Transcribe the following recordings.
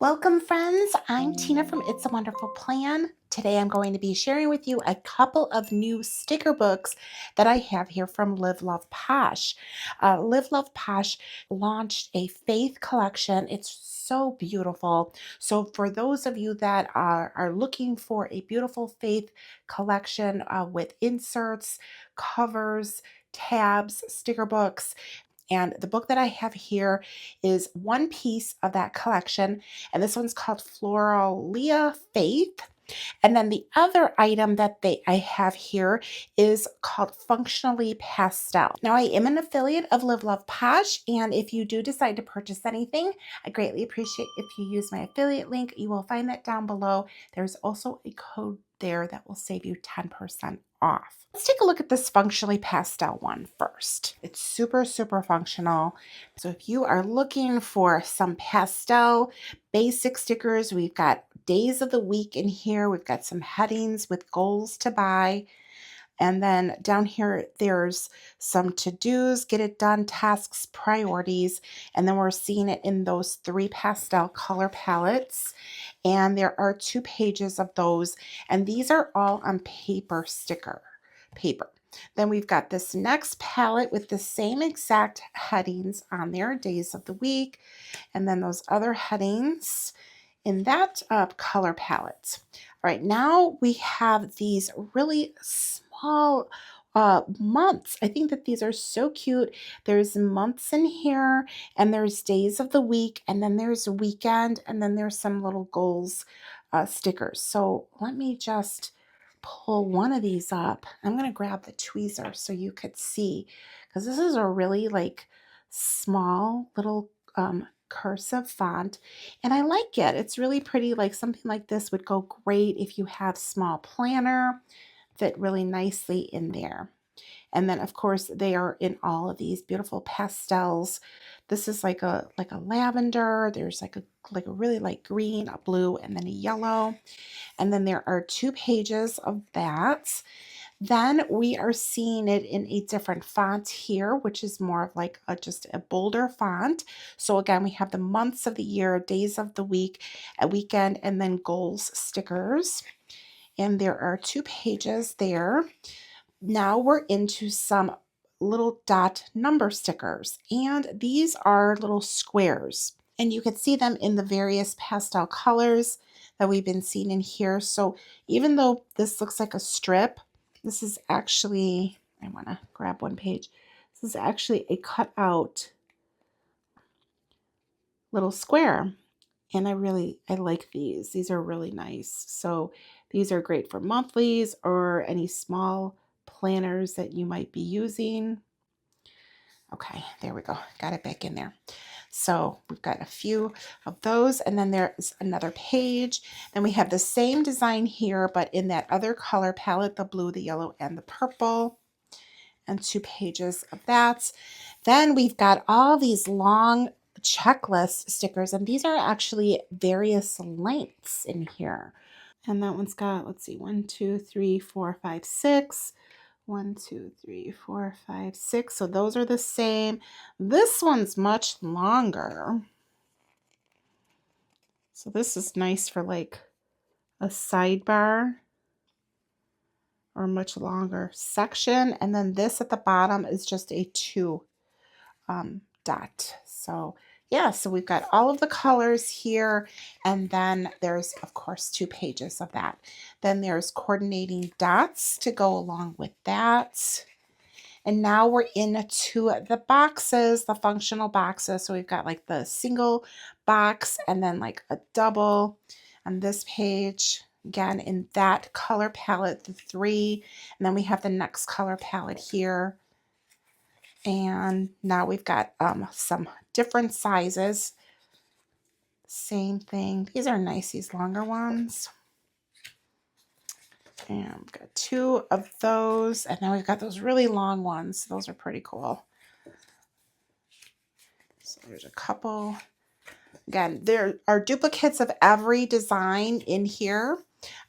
Welcome, friends. I'm Tina from It's a Wonderful Plan. Today I'm going to be sharing with you a couple of new sticker books that I have here from Live Love Posh. Live Love Posh launched a faith collection. It's so beautiful. So for those of you that are looking for a beautiful faith collection with inserts, covers, tabs, sticker books, and the book that I have here is one piece of that collection. And this one's called Floralia Faith. And then the other item that I have here is called Functionally Pastel. Now, I am an affiliate of Live Love Posh, and if you do decide to purchase anything, I greatly appreciate if you use my affiliate link. You will find that down below. There's also a code there that will save you 10% off. Let's take a look at this Functionally Pastel one first. It's super, super functional. So if you are looking for some pastel basic stickers, we've got days of the week in here. We've got some headings with goals to buy. And then down here, there's some to-dos, get it done, tasks, priorities. And then we're seeing it in those 3 pastel color palettes. And there are 2 pages of those. And these are all on paper. Then we've got this next palette with the same exact headings on there, days of the week. And then those other headings in that color palette. All right, now we have these really small months. I think that these are so cute. There's months in here, and there's days of the week, and then there's weekend, and then there's some little goals stickers. So let me just pull one of these up. I'm going to grab the tweezer so you could see, because this is a really like small little cursive font, and I like it. It's really pretty. Like something like this would go great if you have small planner, fit really nicely in there. And then of course they are in all of these beautiful pastels. This is like a lavender. There's like a really light green, a blue, and then a yellow. And then there are 2 pages of that. Then we are seeing it in a different font here, which is more of like just a bolder font. So again, we have the months of the year, days of the week, a weekend, and then goals stickers. And there are 2 pages there. Now we're into some little dot number stickers, and these are little squares. And you can see them in the various pastel colors that we've been seeing in here. So even though this looks like a strip, this is actually, I want to grab one page. This is actually a cutout little square. And I like these. These are really nice. So these are great for monthlies or any small planners that you might be using. Okay, there we go. Got it back in there. So we've got a few of those, and then there's another page. Then we have the same design here, but in that other color palette, the blue, the yellow, and the purple, and 2 pages of that. Then we've got all these long checklist stickers, and these are actually various lengths in here. And that one's got, let's see, 1, 2, 3, 4, 5, 6. 1, 2, 3, 4, 5, 6. So those are the same. This one's much longer. So this is nice for like a sidebar or a much longer section. And then this at the bottom is just a 2 dot. So yeah, so we've got all of the colors here, and then there's of course 2 pages of that. Then there's coordinating dots to go along with that. And now we're into the boxes, the functional boxes. So we've got like the single box and then like a double on this page. Again, in that color palette, the 3. And then we have the next color palette here. And now we've got some different sizes. Same thing. These are nice, these longer ones. And we've got 2 of those. And then we've got those really long ones. Those are pretty cool. So there's a couple. Again, there are duplicates of every design in here.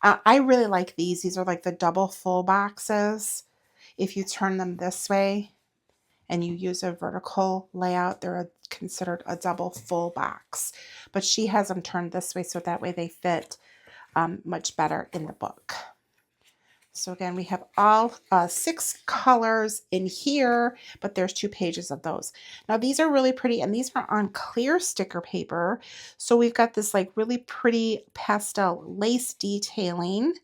I really like these. These are like the double full boxes. If you turn them this way and you use a vertical layout, they're a considered a double full box, but she has them turned this way so that way they fit much better in the book. So again, we have all 6 colors in here, but there's 2 pages of those. Now these are really pretty, and these are on clear sticker paper. So we've got this like really pretty pastel lace detailing.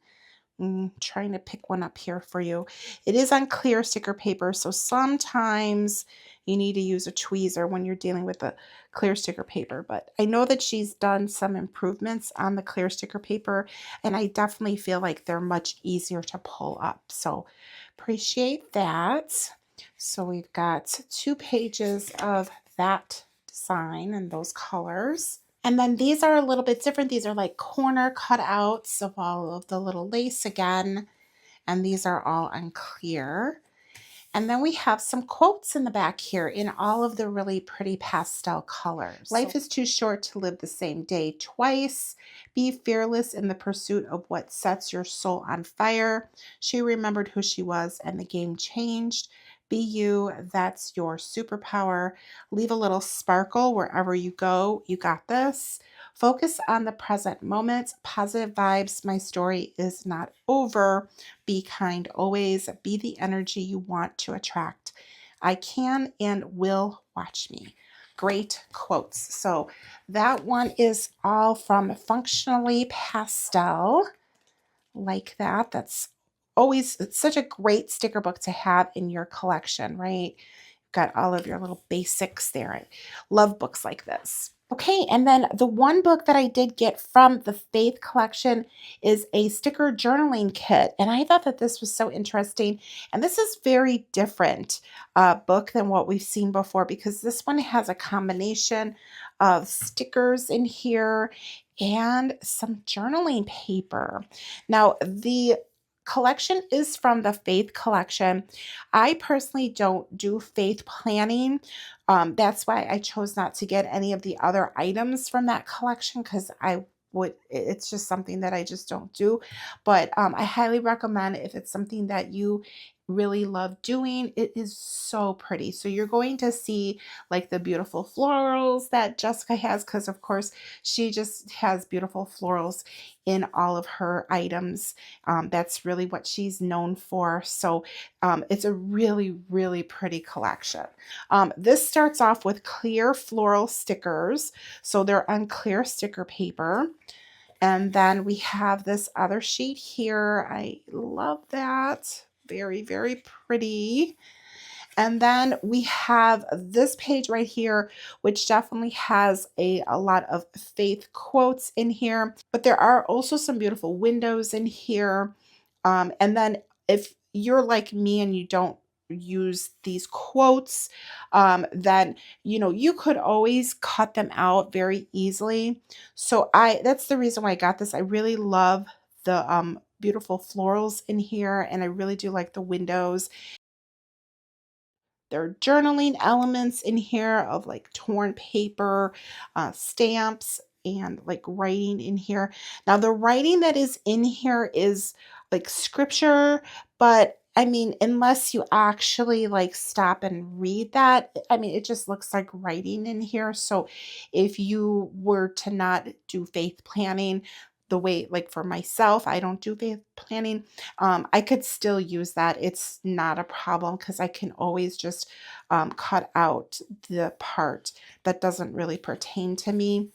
Trying to pick one up here for you. It is on clear sticker paper, so sometimes you need to use a tweezer when you're dealing with the clear sticker paper. But I know that she's done some improvements on the clear sticker paper, and I definitely feel like they're much easier to pull up. So appreciate that. So we've got 2 pages of that design and those colors. And then these are a little bit different. These are like corner cutouts of all of the little lace again. And these are all unclear. And then we have some quotes in the back here in all of the really pretty pastel colors. Life is too short to live the same day twice. Be fearless in the pursuit of what sets your soul on fire. She remembered who she was and the game changed. Be you, that's your superpower. Leave a little sparkle wherever you go. You got this. Focus on the present moment. Positive vibes. My story is not over. Be kind always. Be the energy you want to attract. I can and will watch me. Great quotes. So that one is all from Functionally Pastel, like that. That's always, it's such a great sticker book to have in your collection, right? Got all of your little basics there. I love books like this. Okay, and then the one book that I did get from the Faith collection is a sticker journaling kit. And I thought that this was so interesting. And this is very different book than what we've seen before, because this one has a combination of stickers in here and some journaling paper. Now, the collection is from the Faith collection. I personally don't do faith planning. That's why I chose not to get any of the other items from that collection, because it's just something that I just don't do. But I highly recommend, if it's something that you really love doing, it is so pretty. So you're going to see like the beautiful florals that Jessica has, because of course she just has beautiful florals in all of her items. That's really what she's known for. So it's a really, really pretty collection. This starts off with clear floral stickers. So they're on clear sticker paper. And then we have this other sheet here. I love that. Very, very pretty. And then we have this page right here, which definitely has a lot of faith quotes in here. But there are also some beautiful windows in here. And then if you're like me and you don't use these quotes, then you could always cut them out very easily. So that's the reason why I got this. I really love the beautiful florals in here, and I really do like the windows. There are journaling elements in here of like torn paper, stamps, and like writing in here. Now, the writing that is in here is like scripture, but I mean, unless you actually like stop and read that, I mean, it just looks like writing in here. So if you were to not do faith planning, the way, like for myself, I don't do faith planning. I could still use that. It's not a problem, because I can always just cut out the part that doesn't really pertain to me.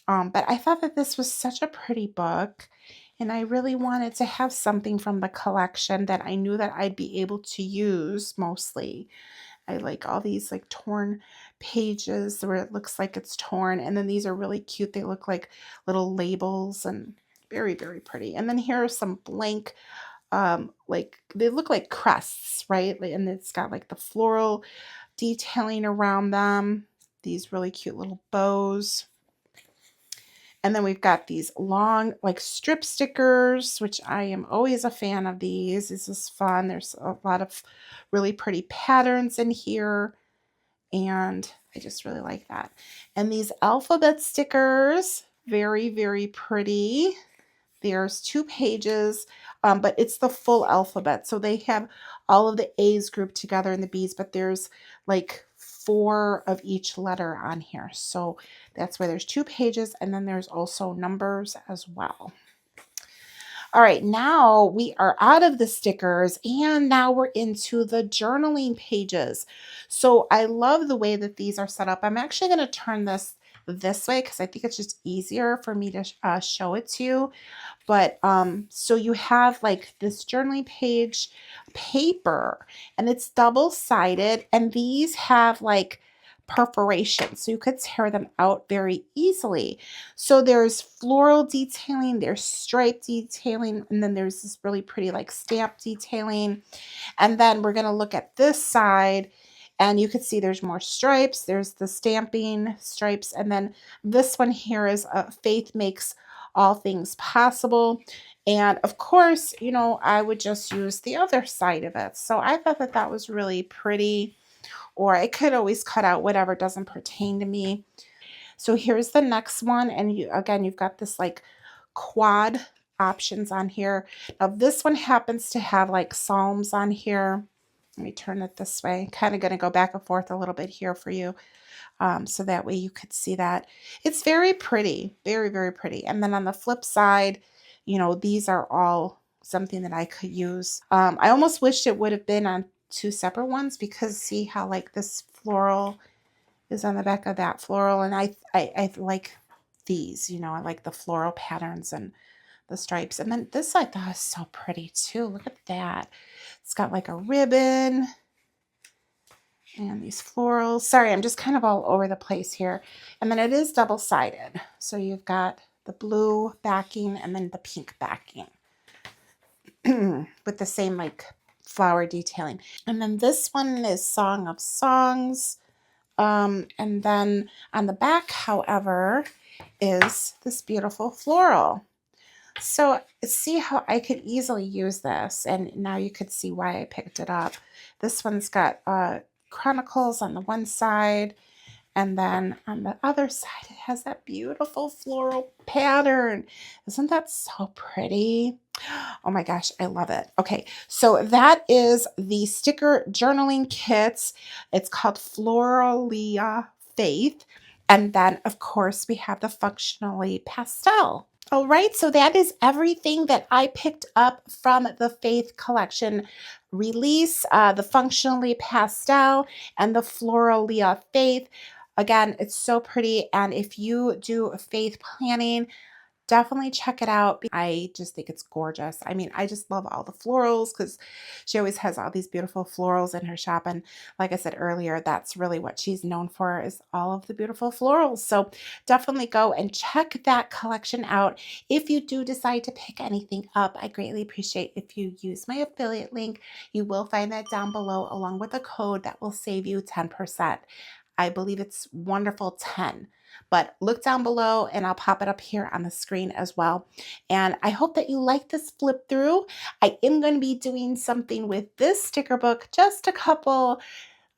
But I thought that this was such a pretty book, and I really wanted to have something from the collection that I knew that I'd be able to use mostly. I like all these like torn pages where it looks like it's torn. And then these are really cute. They look like little labels and very, very pretty. And then here are some blank, like they look like crests, right? And it's got like the floral detailing around them. These really cute little bows. And then we've got these long like strip stickers, which I am always a fan of these. This is fun. There's a lot of really pretty patterns in here, and I just really like that. And these alphabet stickers, very, very pretty. There's 2 pages, but it's the full alphabet. So they have all of the A's grouped together and the B's, but there's like 4 of each letter on here. So that's why there's 2 pages, and then there's also numbers as well. All right, now we are out of the stickers and now we're into the journaling pages. So I love the way that these are set up. I'm actually going to turn this way because I think it's just easier for me to show it to you. But so you have like this journaling page paper, and it's double-sided, and these have like perforation, so you could tear them out very easily. So there's floral detailing, there's stripe detailing, and then there's this really pretty like stamp detailing. And then we're going to look at this side, and you can see there's more stripes. There's the stamping stripes. And then this one here is Faith Makes All Things Possible. And of course, you know, I would just use the other side of it. So I thought that that was really pretty, or I could always cut out whatever doesn't pertain to me. So here's the next one. And you, again, you've got this like quad options on here. Now this one happens to have like Psalms on here. Let me turn it this way. Kind of going to go back and forth a little bit here for you. So that way you could see that. It's very pretty, very, very pretty. And then on the flip side, you know, these are all something that I could use. I almost wished it would have been on 2 separate ones, because see how like this floral is on the back of that floral. And I like these, you know, I like the floral patterns and the stripes. And then this I thought is so pretty too. Look at that. It's got like a ribbon and these florals. Sorry, I'm just kind of all over the place here. And then it is double-sided. So you've got the blue backing and then the pink backing with the same like flower detailing. And then this one is Song of Songs. And then on the back, however, is this beautiful floral. So see how I could easily use this, and now you could see why I picked it up. This one's got Chronicles on the one side, and then on the other side it has that beautiful floral pattern. Isn't that so pretty? Oh my gosh, I love it. Okay, so that is the sticker journaling kits. It's called Floralia Faith. And then, of course, we have the Functionally Pastel. All right, so that is everything that I picked up from the Faith collection release, the Functionally Pastel and the Floralia Faith. Again, it's so pretty. And if you do faith planning, definitely check it out. I just think it's gorgeous. I mean, I just love all the florals because she always has all these beautiful florals in her shop. And like I said earlier, that's really what she's known for, is all of the beautiful florals. So definitely go and check that collection out. If you do decide to pick anything up, I greatly appreciate if you use my affiliate link. You will find that down below along with a code that will save you 10%. I believe it's wonderful 10. But look down below and I'll pop it up here on the screen as well. And I hope that you like this flip through. I am going to be doing something with this sticker book, just a couple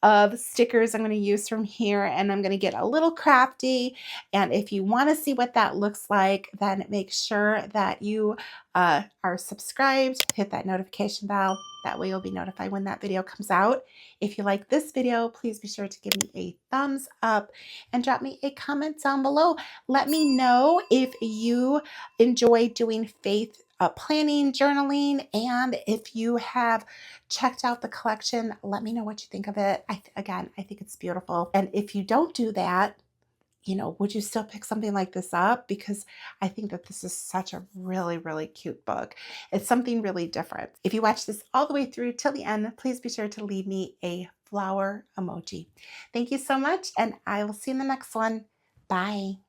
of stickers I'm going to use from here, and I'm going to get a little crafty. And if you want to see what that looks like, then make sure that you are subscribed, hit that notification bell. That way you'll be notified when that video comes out. If you like this video, please be sure to give me a thumbs up and drop me a comment down below. Let me know if you enjoy doing faith planning, journaling, and if you have checked out the collection, let me know what you think of it. Again, I think it's beautiful. And if you don't do that, you know, would you still pick something like this up? Because I think that this is such a really, really cute book. It's something really different. If you watch this all the way through till the end, please be sure to leave me a flower emoji. Thank you so much, and I will see you in the next one. Bye.